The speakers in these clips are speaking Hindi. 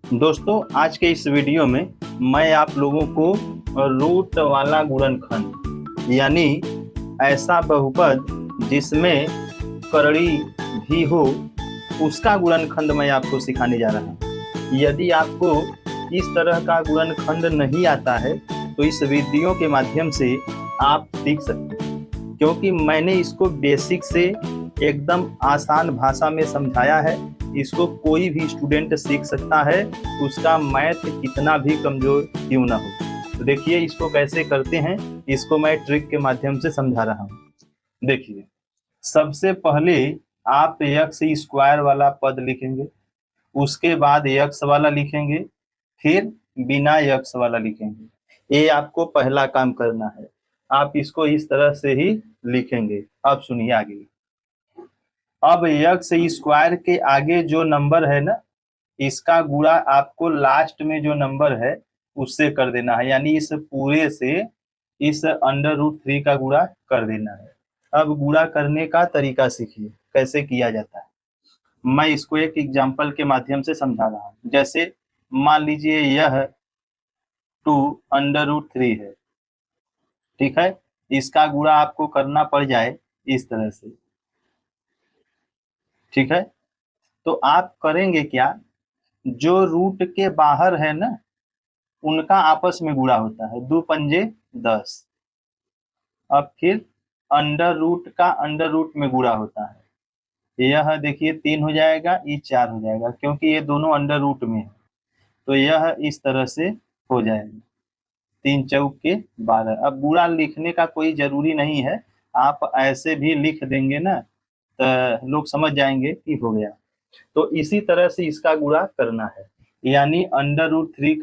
दोस्तों, आज के इस वीडियो में मैं आप लोगों को रूट वाला गुणनखंड यानी ऐसा बहुपद जिसमें करड़ी भी हो, उसका गुणनखंड मैं आपको सिखाने जा रहा हूँ। यदि आपको इस तरह का गुणनखंड नहीं आता है तो इस वीडियो के माध्यम से आप सीख सकते हैं, क्योंकि मैंने इसको बेसिक से एकदम आसान भाषा में समझाया है। इसको कोई भी स्टूडेंट सीख सकता है, उसका मैथ कितना भी कमजोर क्यों ना हो। तो देखिए इसको कैसे करते हैं, इसको मैं ट्रिक के माध्यम से समझा रहा हूँ। देखिए, सबसे पहले आप एक्स स्क्वायर वाला पद लिखेंगे, उसके बाद एक्स वाला लिखेंगे, फिर बिना एक्स वाला लिखेंगे। ये आपको पहला काम करना है। आप इसको इस तरह से ही लिखेंगे। अब सुनिए आगे। अब एक्स स्क्वायर के आगे जो नंबर है ना, इसका गुणा आपको लास्ट में जो नंबर है उससे कर देना है, यानी इस पूरे से इस √3 का गुणा कर देना है। अब गुणा करने का तरीका सीखिए कैसे किया जाता है। मैं इसको एक एग्जांपल के माध्यम से समझा रहा हूँ। जैसे मान लीजिए यह 2√3 है, ठीक है। इसका गुणा आपको करना पड़ जाए इस तरह से, ठीक है। तो आप करेंगे क्या, जो रूट के बाहर है ना, उनका आपस में गुणा होता है। 2 पंजे 10। अब फिर अंडर रूट का अंडर रूट में गुणा होता है। यह देखिए 3 हो जाएगा, ये 4 हो जाएगा, क्योंकि ये दोनों अंडर रूट में है। तो यह इस तरह से हो जाएगा, 3 चौक के 12। अब गुणा लिखने का कोई जरूरी नहीं है, आप ऐसे भी लिख देंगे ना तो लोग समझ जाएंगे कि हो गया। तो इसी तरह से इसका गुणा करना है, यानी अंडर रूट 3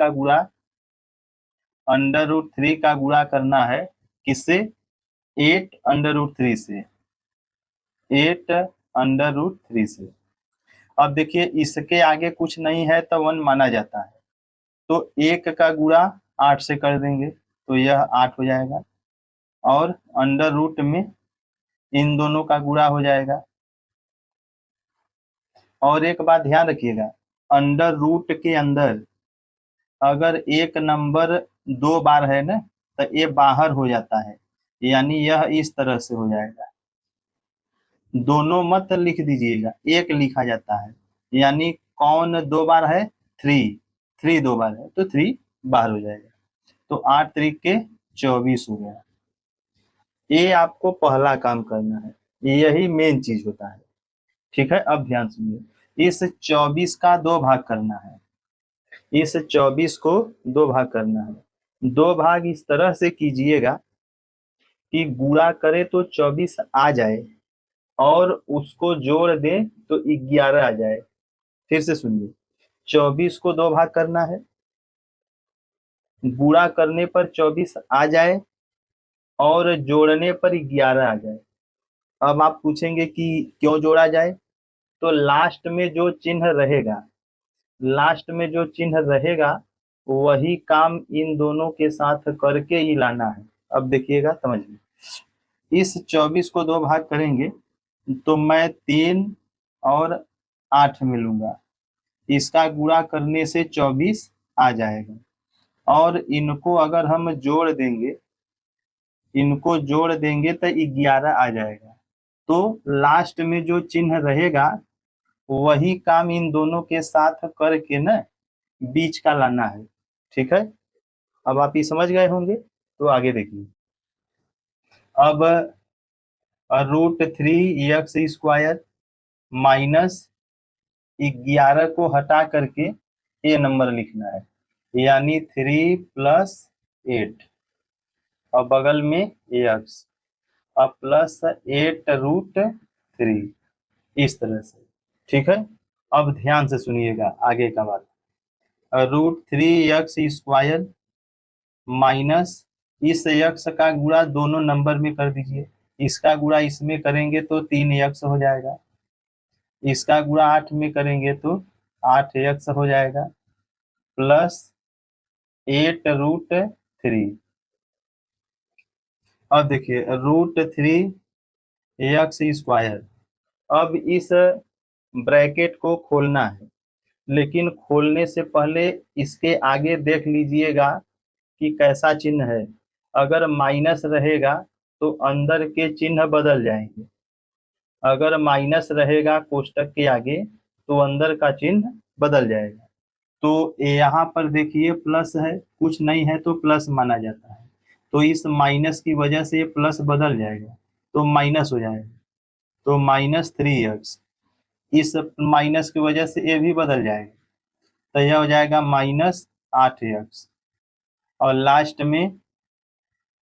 का गुणा करना है। किससे? 8√3 से, 8√3 से। अब देखिए इसके आगे कुछ नहीं है तो 1 माना जाता है, तो 1 का गुणा 8 से कर देंगे तो यह 8 हो जाएगा, और अंडर रूट में इन दोनों का गुणा हो जाएगा। और एक बात ध्यान रखिएगा, अंडर रूट के अंदर अगर एक नंबर 2 बार है ना, तो ये बाहर हो जाता है, यानी यह इस तरह से हो जाएगा। दोनों मत लिख दीजिएगा, एक लिखा जाता है। यानी कौन 2 बार है? 3। 3 2 बार है तो 3 बाहर हो जाएगा। तो 8 3 के 24 हो गया। ये आपको पहला काम करना है, यही मेन चीज होता है, ठीक है। अब ध्यान सुनिए, इस 24 का 2 भाग करना है। इस 24 को 2 भाग करना है। 2 भाग इस तरह से कीजिएगा कि गुणा करे तो 24 आ जाए, और उसको जोड़ दें तो 11 आ जाए। फिर से सुनिए, 24 को 2 भाग करना है, गुणा करने पर 24 आ जाए और जोड़ने पर 11 आ जाए। अब आप पूछेंगे कि क्यों जोड़ा जाए, तो लास्ट में जो चिन्ह रहेगा, लास्ट में जो चिन्ह रहेगा वही काम इन दोनों के साथ करके ही लाना है। अब देखिएगा, समझिए। इस 24 को 2 भाग करेंगे तो मैं 3 और 8 मिलूंगा, इसका गुणा करने से 24 आ जाएगा। और इनको अगर हम जोड़ देंगे, इनको जोड़ देंगे तो 11 आ जाएगा। तो लास्ट में जो चिन्ह रहेगा वही काम इन दोनों के साथ करके ना बीच का लाना है, ठीक है। अब आप ये समझ गए होंगे, तो आगे देखिए। अब √3 x² माइनस 11 को हटा करके ये नंबर लिखना है, यानी 3 + 8, और बगल में x, अब प्लस 8√3, इस तरह से, ठीक है। अब ध्यान से सुनिएगा आगे का बात। √3 x² माइनस इस x का गुणा दोनों नंबर में कर दीजिए। इसका गुणा इसमें करेंगे तो 3x हो जाएगा, इसका गुणा 8 में करेंगे तो 8x हो जाएगा, प्लस 8√3। अब देखिए √3 x², अब इस ब्रैकेट को खोलना है, लेकिन खोलने से पहले इसके आगे देख लीजिएगा कि कैसा चिन्ह है। अगर माइनस रहेगा तो अंदर के चिन्ह बदल जाएंगे, अगर माइनस रहेगा कोष्टक के आगे तो अंदर का चिन्ह बदल जाएगा। तो यहाँ पर देखिए प्लस है, कुछ नहीं है तो प्लस माना जाता है, तो इस माइनस की वजह से ये प्लस बदल जाएगा तो माइनस हो जाएगा, तो -3x। इस माइनस की वजह से ये भी बदल जाएगा, तो यह हो जाएगा -8x। और लास्ट में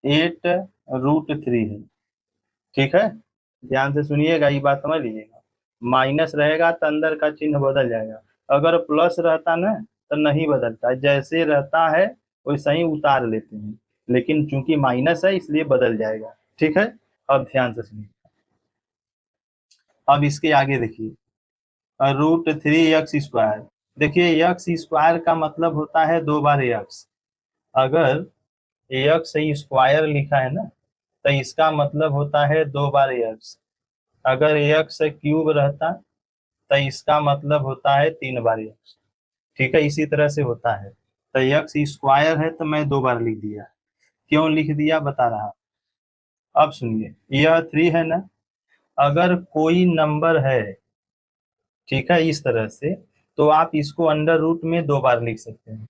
8√3 है। ठीक है, ध्यान से सुनिएगा, ये बात समझ लीजिएगा। माइनस रहेगा तो अंदर का चिन्ह बदल जाएगा, अगर प्लस रहता ना तो नहीं बदलता, जैसे रहता है वैसा ही उतार लेते हैं, लेकिन चूंकि माइनस है इसलिए बदल जाएगा। ठीक है, अब ध्यान से सुनिए। अब इसके आगे देखिए, √3x²। देखिए x² का मतलब होता है 2 बार x। अगर x² लिखा है ना तो इसका मतलब होता है 2 बार x। अगर x³ रहता तो इसका मतलब होता है 3 बार x। ठीक है, इसी तरह से होता है। तो x² है तो मैं 2 बार लिख दिया, क्यों लिख दिया बता रहा। अब सुनिए, यह 3 है ना, अगर कोई नंबर है, ठीक है, इस तरह से, तो आप इसको अंडर रूट में 2 बार लिख सकते हैं,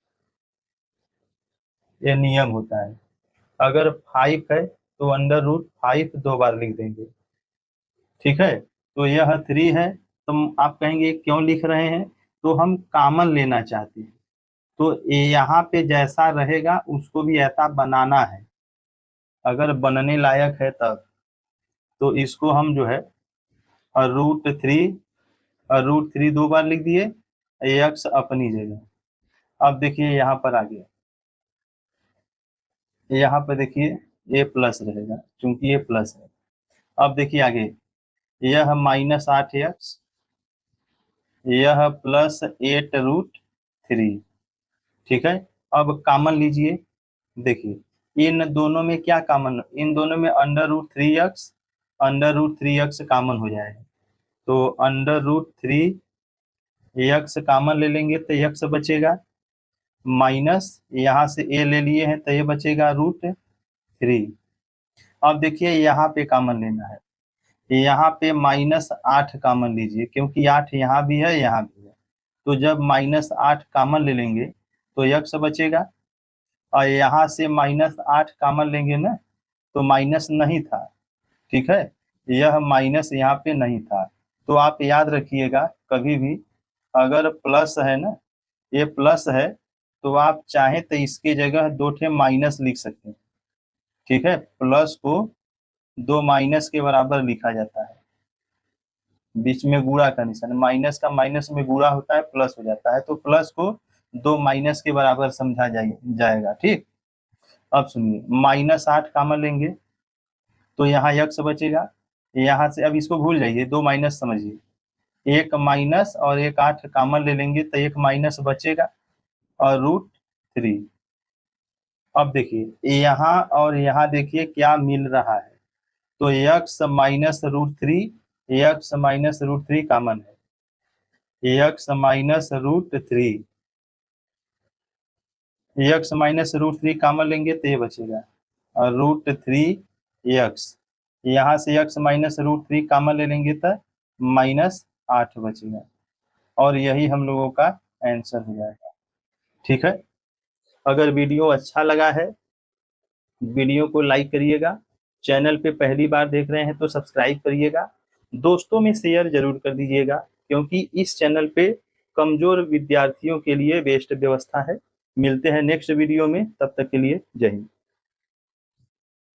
ये नियम होता है। अगर 5 है तो अंडर रूट 5 2 बार लिख देंगे। ठीक है, तो यह 3 है, तो आप कहेंगे क्यों लिख रहे हैं, तो हम कॉमन लेना चाहते हैं, तो यहाँ पे जैसा रहेगा उसको भी ऐसा बनाना है, अगर बनने लायक है तब। तो इसको हम जो है √3 2 बार लिख दिए, x अपनी जगह। अब देखिए यहाँ पर आ गया, यहाँ पर देखिए ये प्लस रहेगा क्योंकि ये प्लस है। अब देखिए आगे, यह -8x, यह +8√3। ठीक है, अब कॉमन लीजिए। देखिए इन दोनों में क्या कॉमन, इन दोनों में अंडर रूट 3x कॉमन हो जाएगा, तो अंडर रूट 3x कॉमन ले लेंगे तो x बचेगा, माइनस यहाँ से a ले लिए हैं तो ये बचेगा √3। अब देखिए यहाँ पे कॉमन लेना है, यहाँ पे -8 कॉमन लीजिए क्योंकि 8 यहाँ भी है यहाँ भी है, तो जब -8 कॉमन ले लेंगे तो x बचेगा, और यहाँ से -8 कॉमन लेंगे ना तो माइनस नहीं था। ठीक है, यह माइनस यहाँ पे नहीं था, तो आप याद रखिएगा कभी भी अगर प्लस है ना, ये प्लस है, तो आप चाहें तो इसकी जगह 2 ठे माइनस लिख सकते हैं। ठीक है, प्लस को 2 माइनस के बराबर लिखा जाता है, बीच में गुणा का निशान, माइनस का माइनस में गुणा होता है प्लस हो जाता है, तो प्लस को 2 माइनस के बराबर समझा जाएगा। ठीक, अब सुनिए, -8 कॉमन लेंगे तो यहाँ x बचेगा, यहाँ से अब इसको भूल जाइए, 2 माइनस समझिए, एक माइनस और एक 8 कॉमन ले लेंगे तो एक माइनस बचेगा और √3। अब देखिए यहाँ और यहाँ देखिए क्या मिल रहा है, तो x -√3 कॉमन है, x -√3 कॉमन लेंगे तो ये बचेगा और √3x, यहाँ से x -√3 कॉमन ले लेंगे तो -8 बचेगा, और यही हम लोगों का आंसर हो जाएगा। ठीक है, अगर वीडियो अच्छा लगा है वीडियो को लाइक करिएगा, चैनल पे पहली बार देख रहे हैं तो सब्सक्राइब करिएगा, दोस्तों में शेयर जरूर कर दीजिएगा, क्योंकि इस चैनल पे कमजोर विद्यार्थियों के लिए बेस्ट व्यवस्था है। मिलते हैं नेक्स्ट वीडियो में, तब तक के लिए जय हिंद।